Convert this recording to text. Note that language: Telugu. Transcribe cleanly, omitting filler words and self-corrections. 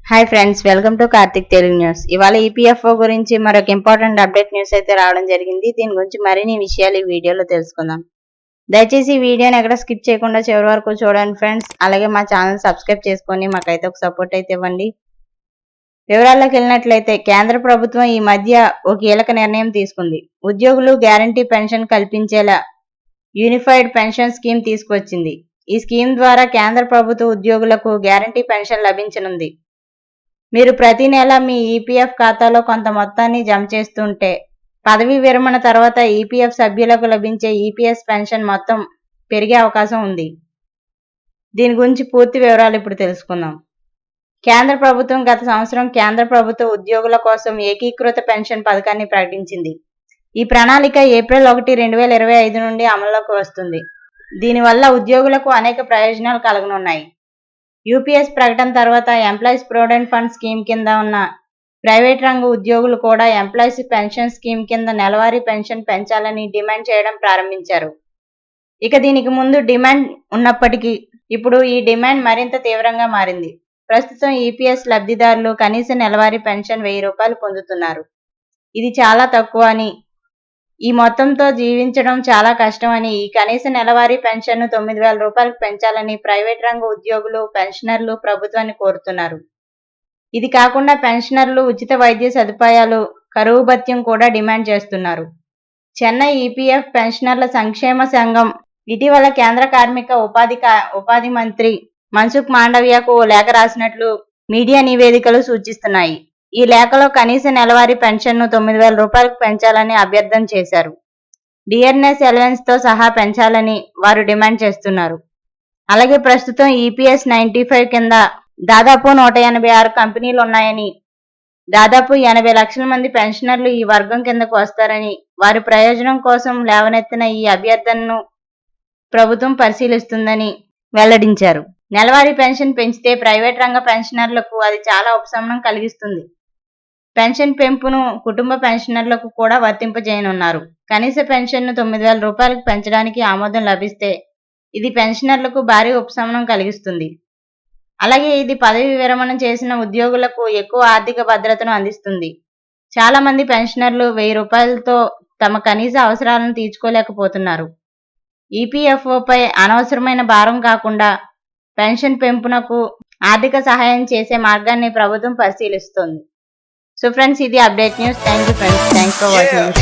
Hi friends, welcome to Karthik Telugu news. ఇవాళ ఈపీఎఫ్ఓ గురించి మరొక ఇంపార్టెంట్ అప్డేట్ న్యూస్ అయితే రావడం జరిగింది. దీని గురించి మరిన్ని విషయాలు ఈ వీడియోలో తెలుసుకుందాం. దయచేసి ఈ వీడియోని ఎక్కడ స్కిప్ చేయకుండా చివరి వరకు చూడండి ఫ్రెండ్స్. అలాగే మా ఛానల్ సబ్స్క్రైబ్ చేసుకొని మాకైతే ఒక సపోర్ట్ అయితే ఇవ్వండి. వివరాల్లోకి వెళ్ళినట్లయితే కేంద్ర ప్రభుత్వం ఈ మధ్య ఒక కీలక నిర్ణయం తీసుకుంది. ఉద్యోగులు గ్యారంటీ పెన్షన్ కల్పించేలా యూనిఫైడ్ పెన్షన్ స్కీమ్ తీసుకొచ్చింది. ఈ స్కీమ్ ద్వారా కేంద్ర ప్రభుత్వ ఉద్యోగులకు గ్యారంటీ పెన్షన్ లభించనుంది. మీరు ప్రతి నెల మీ ఈపీఎఫ్ ఖాతాలో కొంత మొత్తాన్ని జమ చేస్తుంటే పదవీ విరమణ తర్వాత ఈపీఎఫ్ సభ్యులకు లభించే ఈపీఎస్ పెన్షన్ మొత్తం పెరిగే అవకాశం ఉంది. దీని గురించి పూర్తి వివరాలు ఇప్పుడు తెలుసుకుందాం. కేంద్ర ప్రభుత్వం గత సంవత్సరం కేంద్ర ప్రభుత్వ ఉద్యోగుల కోసం ఏకీకృత పెన్షన్ పథకాన్ని ప్రకటించింది. ఈ ప్రణాళిక ఏప్రిల్ 1, 2025 నుండి అమల్లోకి వస్తుంది. దీనివల్ల ఉద్యోగులకు అనేక ప్రయోజనాలు కలగనున్నాయి. యూపీఎస్ ప్రకటన తర్వాత ఎంప్లాయీస్ ప్రొవిడెంట్ ఫండ్ స్కీమ్ కింద ఉన్న ప్రైవేట్ రంగ ఉద్యోగులు కూడా ఎంప్లాయీస్ పెన్షన్ స్కీమ్ కింద నెలవారీ పెన్షన్ పెంచాలని డిమాండ్ చేయడం ప్రారంభించారు. ఇక దీనికి ముందు డిమాండ్ ఉన్నప్పటికీ ఇప్పుడు ఈ డిమాండ్ మరింత తీవ్రంగా మారింది. ప్రస్తుతం ఈపీఎస్ లబ్ధిదారులు కనీస నెలవారీ పెన్షన్ 1000 రూపాయలు పొందుతున్నారు. ఇది చాలా తక్కువ అని, ఈ మొత్తంతో జీవించడం చాలా కష్టమని, ఈ కనీస నెలవారీ పెన్షన్ను 9000 రూపాయలకు పెంచాలని ప్రైవేట్ రంగ ఉద్యోగులు, పెన్షనర్లు ప్రభుత్వాన్ని కోరుతున్నారు. ఇది కాకుండా పెన్షనర్లు ఉచిత వైద్య సదుపాయాలు, కరువు భత్యం కూడా డిమాండ్ చేస్తున్నారు. చెన్నై ఈపీఎఫ్ పెన్షనర్ల సంక్షేమ సంఘం ఇటీవల కేంద్ర కార్మిక ఉపాధి మంత్రి మన్సుఖ్ మాండవ్యకు ఓ లేఖ రాసినట్లు మీడియా నివేదికలు సూచిస్తున్నాయి. ఈ లేఖలో కనీస నెలవారీ పెన్షన్ను 9000 రూపాయలకు పెంచాలని అభ్యర్థన చేశారు. డియర్నెస్ అలవెన్స్ తో సహా పెంచాలని వారు డిమాండ్ చేస్తున్నారు. అలాగే ప్రస్తుతం ఈపీఎస్ 95 కింద దాదాపు 186 కంపెనీలు ఉన్నాయని, దాదాపు 80 లక్షల మంది పెన్షనర్లు ఈ వర్గం కిందకు వస్తారని, వారి ప్రయోజనం కోసం లేవనెత్తిన ఈ అభ్యర్థనను ప్రభుత్వం పరిశీలిస్తుందని వెల్లడించారు. నెలవారీ పెన్షన్ పెంచితే ప్రైవేట్ రంగ పెన్షనర్లకు అది చాలా ఉపశమనం కలిగిస్తుంది. పెన్షన్ పెంపును కుటుంబ పెన్షనర్లకు కూడా వర్తింపజేయనున్నారు. కనీస పెన్షన్ను 9000 రూపాయలకు పెంచడానికి ఆమోదం లభిస్తే ఇది పెన్షనర్లకు భారీ ఉపశమనం కలిగిస్తుంది. అలాగే ఇది పదవి విరమణ చేసిన ఉద్యోగులకు ఎక్కువ ఆర్థిక భద్రతను అందిస్తుంది. చాలా మంది పెన్షనర్లు 1000 రూపాయలతో తమ కనీస అవసరాలను తీర్చుకోలేకపోతున్నారు. ఈపీఎఫ్ఓపై అనవసరమైన భారం కాకుండా పెన్షన్ పెంపునకు ఆర్థిక సహాయం చేసే మార్గాన్ని ప్రభుత్వం పరిశీలిస్తోంది. సో ఫ్రెండ్స్, ఇది update news. Thank you friends. Thanks for watching.